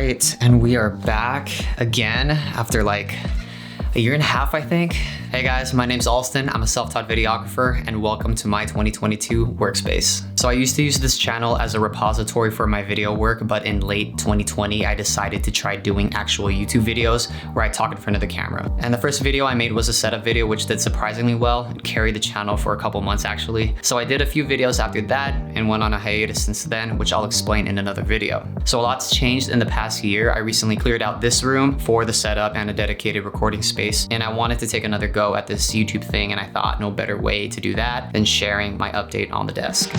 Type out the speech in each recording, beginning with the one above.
right, and we are back again after like a year and a half, I think. Hey guys, my name's Alston. I'm a self-taught videographer and welcome to my 2022 workspace. So I used to use this channel as a repository for my video work, but in late 2020, I decided to try doing actual YouTube videos where I talk in front of the camera. And the first video I made was a setup video, which did surprisingly well and carried the channel for a couple months actually. So I did a few videos after that and went on a hiatus since then, which I'll explain in another video. So a lot's changed in the past year. I recently cleared out this room for the setup and a dedicated recording space, and I wanted to take another go at this YouTube thing, and I thought no better way to do that than sharing my update on the desk.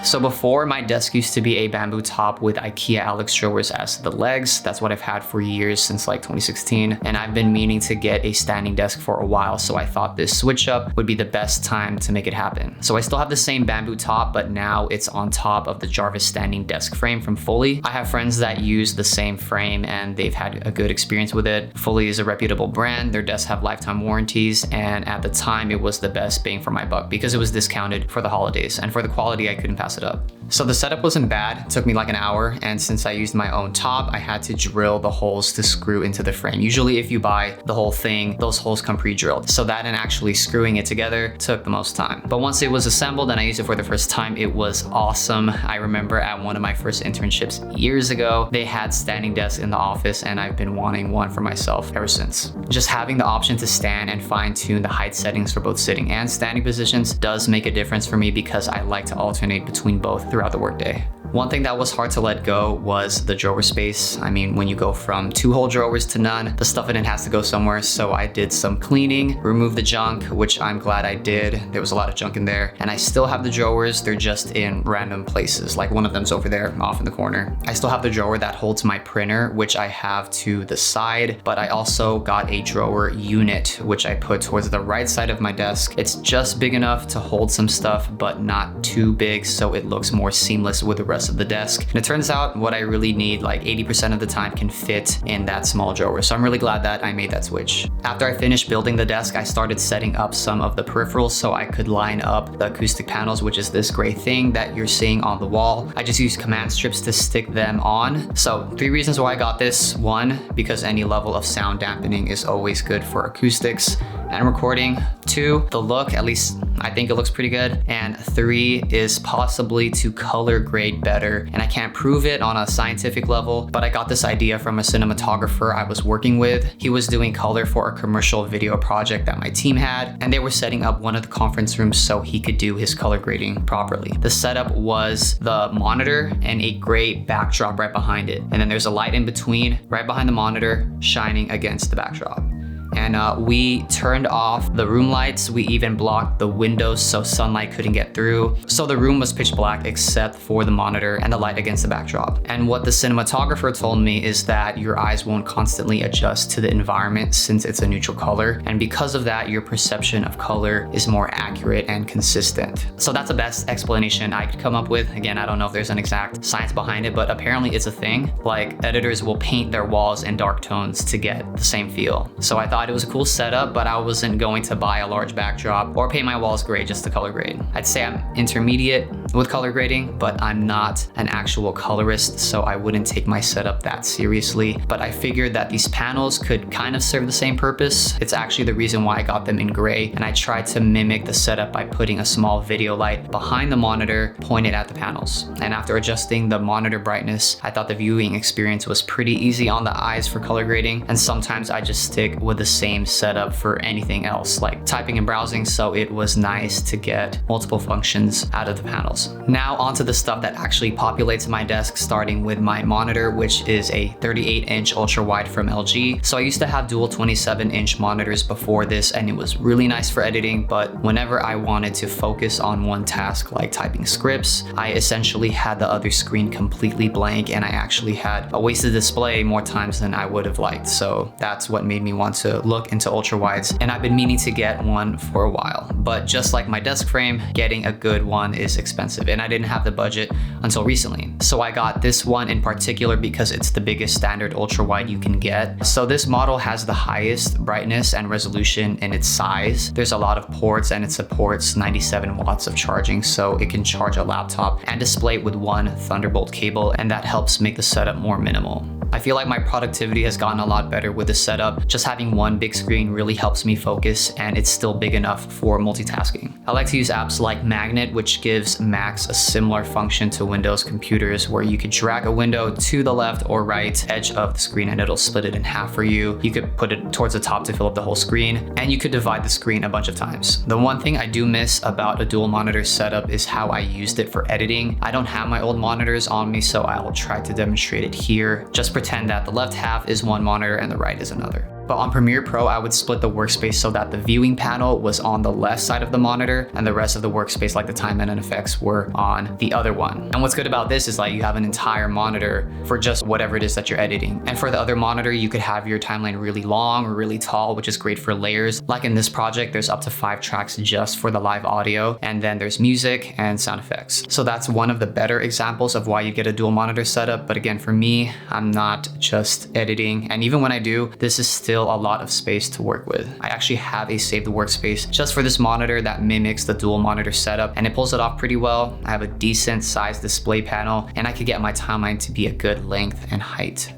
So before, my desk used to be a bamboo top with IKEA Alex drawers as the legs. That's what I've had for years, since like 2016. And I've been meaning to get a standing desk for a while, so I thought this switch up would be the best time to make it happen. So I still have the same bamboo top, but now it's on top of the Jarvis standing desk frame from Fully. I have friends that use the same frame and they've had a good experience with it. Fully is a reputable brand. Their desks have lifetime warranties, and at the time it was the best bang for my buck because it was discounted for the holidays, and for the quality I couldn't pass it up. So the setup wasn't bad. It took me like an hour, and since I used my own top, I had to drill the holes to screw into the frame. Usually if you buy the whole thing, those holes come pre-drilled. So that and actually screwing it together took the most time. But once it was assembled and I used it for the first time, it was awesome. I remember at one of my first internships years ago, they had standing desks in the office, and I've been wanting one for myself ever since. Just having the option to stand and fine-tune the height settings for both sitting and standing positions does make a difference for me because I like to alternate between both throughout the workday. One thing that was hard to let go was the drawer space. I mean, when you go from 2-hole drawers to none, the stuff in it has to go somewhere. So I did some cleaning, removed the junk, which I'm glad I did. There was a lot of junk in there, and I still have the drawers. They're just in random places. Like one of them's over there off in the corner. I still have the drawer that holds my printer, which I have to the side, but I also got a drawer unit, which I put towards the right side of my desk. It's just big enough to hold some stuff, but not too big, so it looks more seamless with the rest of the desk. And it turns out what I really need, like 80% of the time, can fit in that small drawer. So I'm really glad that I made that switch. After I finished building the desk, I started setting up some of the peripherals so I could line up the acoustic panels, which is this gray thing that you're seeing on the wall. I just used command strips to stick them on. So 3 reasons why I got this. 1, because any level of sound dampening is always good for acoustics and recording. 2, the look, at least I think it looks pretty good. And 3 is possibly to color grade better. And I can't prove it on a scientific level, but I got this idea from a cinematographer I was working with. He was doing color for a commercial video project that my team had, and they were setting up one of the conference rooms so he could do his color grading properly. The setup was the monitor and a gray backdrop right behind it. And then there's a light in between, right behind the monitor, shining against the backdrop. And we turned off the room lights. We even blocked the windows so sunlight couldn't get through. So the room was pitch black except for the monitor and the light against the backdrop. And what the cinematographer told me is that your eyes won't constantly adjust to the environment since it's a neutral color. And because of that, your perception of color is more accurate and consistent. So that's the best explanation I could come up with. Again, I don't know if there's an exact science behind it, but apparently it's a thing. Like editors will paint their walls in dark tones to get the same feel. So I thought it was a cool setup, but I wasn't going to buy a large backdrop or paint my walls gray just to color grade. I'd say I'm intermediate with color grading, but I'm not an actual colorist, so I wouldn't take my setup that seriously. But I figured that these panels could kind of serve the same purpose. It's actually the reason why I got them in gray, and I tried to mimic the setup by putting a small video light behind the monitor pointed at the panels. And after adjusting the monitor brightness, I thought the viewing experience was pretty easy on the eyes for color grading, and sometimes I just stick with the same setup for anything else like typing and browsing, so it was nice to get multiple functions out of the panels. Now onto the stuff that actually populates my desk, starting with my monitor, which is a 38-inch ultra wide from LG. So I used to have dual 27-inch monitors before this, and it was really nice for editing, but whenever I wanted to focus on one task like typing scripts, I essentially had the other screen completely blank, and I actually had a wasted display more times than I would have liked. So that's what made me want to to look into ultra wides, and I've been meaning to get one for a while. But just like my desk frame, getting a good one is expensive, and I didn't have the budget until recently. So I got this one in particular because it's the biggest standard ultra wide you can get. So this model has the highest brightness and resolution in its size. There's a lot of ports, and it supports 97 watts of charging, so it can charge a laptop and display it with one Thunderbolt cable, and that helps make the setup more minimal. I feel like my productivity has gotten a lot better with the setup. Just having one big screen really helps me focus, and it's still big enough for multitasking. I like to use apps like Magnet, which gives Macs a similar function to Windows computers, where you could drag a window to the left or right edge of the screen and it'll split it in half for you. You could put it towards the top to fill up the whole screen, and you could divide the screen a bunch of times. The one thing I do miss about a dual monitor setup is how I used it for editing. I don't have my old monitors on me, so I will try to demonstrate it here. Just pretend that the left half is one monitor and the right is another. But on Premiere Pro, I would split the workspace so that the viewing panel was on the left side of the monitor and the rest of the workspace, like the timeline and effects, were on the other one. And what's good about this is like you have an entire monitor for just whatever it is that you're editing. And for the other monitor, you could have your timeline really long or really tall, which is great for layers. Like in this project, there's up to 5 tracks just for the live audio, and then there's music and sound effects. So that's one of the better examples of why you get a dual monitor setup. But again, for me, I'm not just editing. And even when I do, this is still a lot of space to work with. I actually have a saved workspace just for this monitor that mimics the dual monitor setup, and it pulls it off pretty well. I have a decent sized display panel, and I could get my timeline to be a good length and height.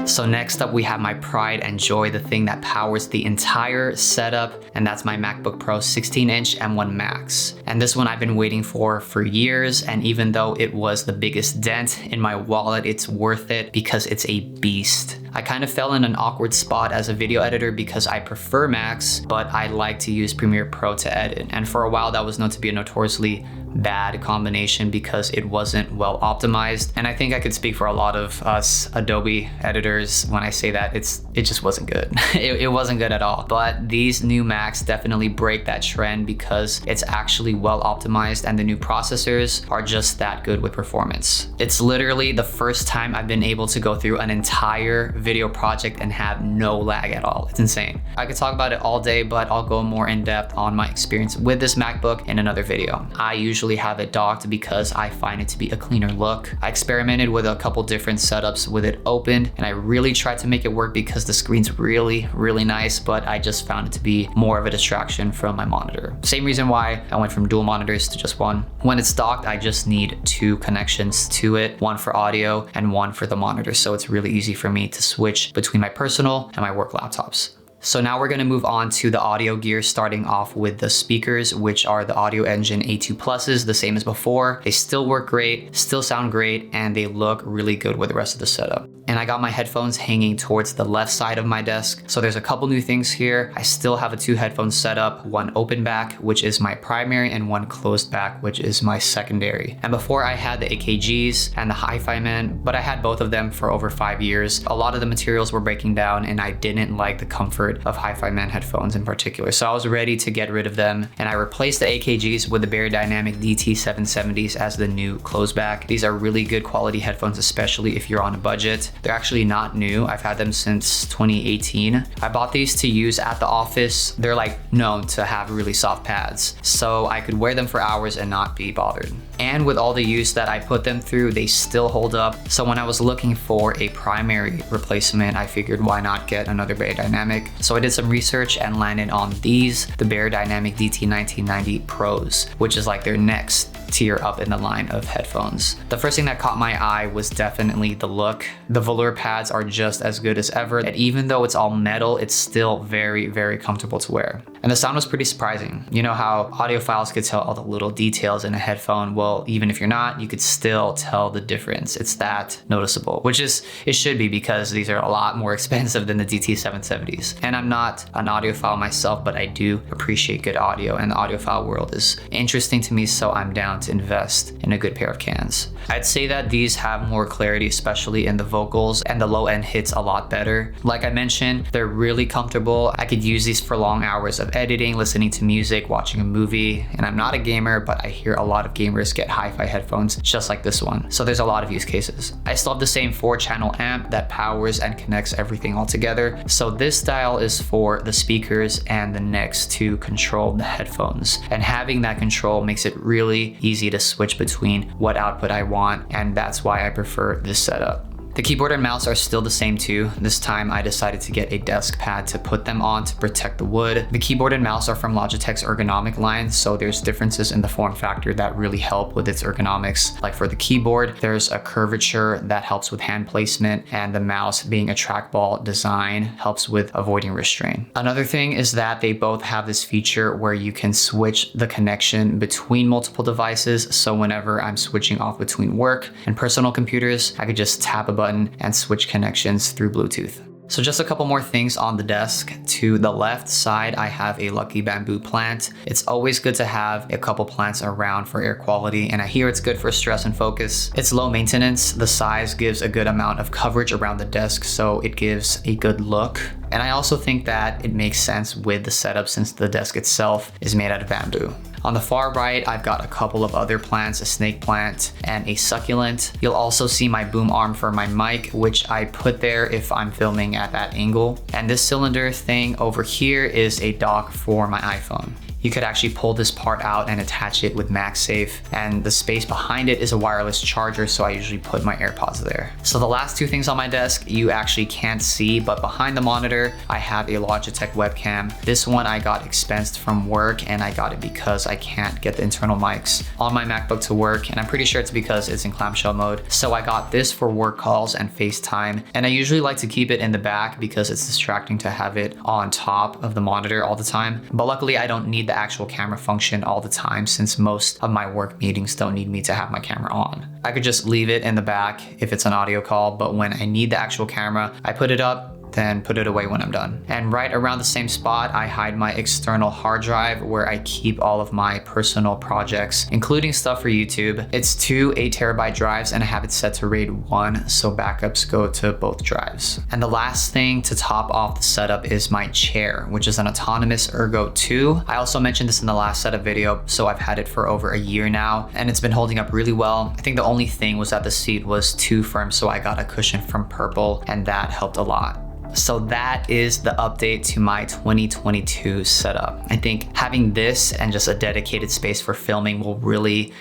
So next up, we have my pride and joy, the thing that powers the entire setup, and that's my MacBook Pro 16-inch M1 Max. And this one I've been waiting for years, and even though it was the biggest dent in my wallet, it's worth it because it's a beast. I kind of fell in an awkward spot as a video editor because I prefer Macs, but I like to use Premiere Pro to edit. And for a while, that was known to be a notoriously bad combination because it wasn't well optimized. And I think I could speak for a lot of us Adobe editors when I say that it just wasn't good. It wasn't good at all. But these new Macs definitely break that trend because it's actually well optimized, and the new processors are just that good with performance. It's literally the first time I've been able to go through an entire video project and have no lag at all. It's insane. I could talk about it all day, but I'll go more in depth on my experience with this MacBook in another video. I usually have it docked because I find it to be a cleaner look. I experimented with a couple different setups with it opened, and I really tried to make it work because the screen's really nice, but I just found it to be more of a distraction from my monitor. Same reason why I went from dual monitors to just one. When it's docked, I just need 2 connections to it, one for audio and one for the monitor, so it's really easy for me to switch between my personal and my work laptops. So now we're gonna move on to the audio gear, starting off with the speakers, which are the Audio Engine A2 Pluses, the same as before. They still work great, still sound great, and they look really good with the rest of the setup. And I got my headphones hanging towards the left side of my desk. So there's a couple new things here. I still have a 2 headphone setup, one open back, which is my primary, and one closed back, which is my secondary. And before I had the AKGs and the Hi-Fi Man, but I had both of them for over 5 years. A lot of the materials were breaking down, and I didn't like the comfort of Hi-Fi Man headphones in particular. So I was ready to get rid of them, and I replaced the AKGs with the Beyerdynamic DT770s as the new closed back. These are really good quality headphones, especially if you're on a budget. They're actually not new. I've had them since 2018. I bought these to use at the office. They're like known to have really soft pads, so I could wear them for hours and not be bothered. And with all the use that I put them through, they still hold up. So when I was looking for a primary replacement, I figured why not get another Beyerdynamic. So I did some research and landed on these, the Beyerdynamic DT1990 Pros, which is like their next tier up in the line of headphones. The first thing that caught my eye was definitely the look. The velour pads are just as good as ever, and even though it's all metal, it's still very comfortable to wear. And the sound was pretty surprising. You know how audiophiles could tell all the little details in a headphone? Well, even if you're not, you could still tell the difference. It's that noticeable, which is, it should be, because these are a lot more expensive than the DT770s. And I'm not an audiophile myself, but I do appreciate good audio, and the audiophile world is interesting to me, so I'm down want to invest in a good pair of cans. I'd say that these have more clarity, especially in the vocals, and the low end hits a lot better. Like I mentioned, they're really comfortable. I could use these for long hours of editing, listening to music, watching a movie, and I'm not a gamer, but I hear a lot of gamers get hi-fi headphones just like this one. So there's a lot of use cases. I still have the same 4-channel amp that powers and connects everything all together. So this style is for the speakers and the necks to control the headphones. And having that control makes it really easy to switch between what output I want, and that's why I prefer this setup. The keyboard and mouse are still the same too. This time I decided to get a desk pad to put them on to protect the wood. The keyboard and mouse are from Logitech's ergonomic line, so there's differences in the form factor that really help with its ergonomics. Like for the keyboard, there's a curvature that helps with hand placement, and the mouse being a trackball design helps with avoiding wrist strain. Another thing is that they both have this feature where you can switch the connection between multiple devices. So whenever I'm switching off between work and personal computers, I could just tap a button and switch connections through Bluetooth. So just a couple more things on the desk. To the left side, I have a lucky bamboo plant. It's always good to have a couple plants around for air quality, and I hear it's good for stress and focus. It's low maintenance. The size gives a good amount of coverage around the desk, so it gives a good look. And I also think that it makes sense with the setup since the desk itself is made out of bamboo. On the far right, I've got a couple of other plants, a snake plant and a succulent. You'll also see my boom arm for my mic, which I put there if I'm filming at that angle. And this cylinder thing over here is a dock for my iPhone. You could actually pull this part out and attach it with MagSafe, and the space behind it is a wireless charger, so I usually put my AirPods there. So the last two things on my desk you actually can't see, but behind the monitor I have a Logitech webcam. This one I got expensed from work, and I got it because I can't get the internal mics on my MacBook to work, and I'm pretty sure it's because it's in clamshell mode. So I got this for work calls and FaceTime, and I usually like to keep it in the back because it's distracting to have it on top of the monitor all the time. But luckily I don't need the actual camera function all the time since most of my work meetings don't need me to have my camera on. I could just leave it in the back if it's an audio call, but when I need the actual camera, I put it up, then put it away when I'm done. And right around the same spot, I hide my external hard drive where I keep all of my personal projects, including stuff for YouTube. It's 2 8TB drives and I have it set to RAID 1, so backups go to both drives. And the last thing to top off the setup is my chair, which is an autonomous Ergo 2. I also mentioned this in the last setup video, so I've had it for over a year now, and it's been holding up really well. I think the only thing was that the seat was too firm, so I got a cushion from Purple, and that helped a lot. So that is the update to my 2022 setup. I think having this and just a dedicated space for filming will really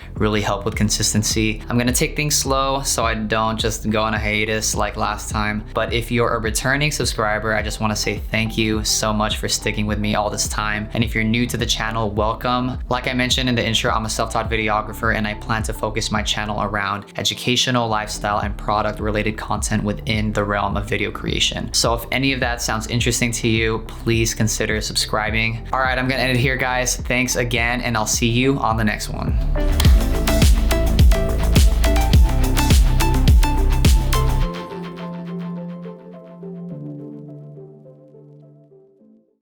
help with consistency. I'm gonna take things slow so I don't just go on a hiatus like last time. But if you're a returning subscriber, I just wanna say thank you so much for sticking with me all this time. And if you're new to the channel, welcome. Like I mentioned in the intro, I'm a self-taught videographer, and I plan to focus my channel around educational, lifestyle, and product related content within the realm of video creation. So if any of that sounds interesting to you, please consider subscribing. All right, I'm gonna end it here, guys. Thanks again, and I'll see you on the next one.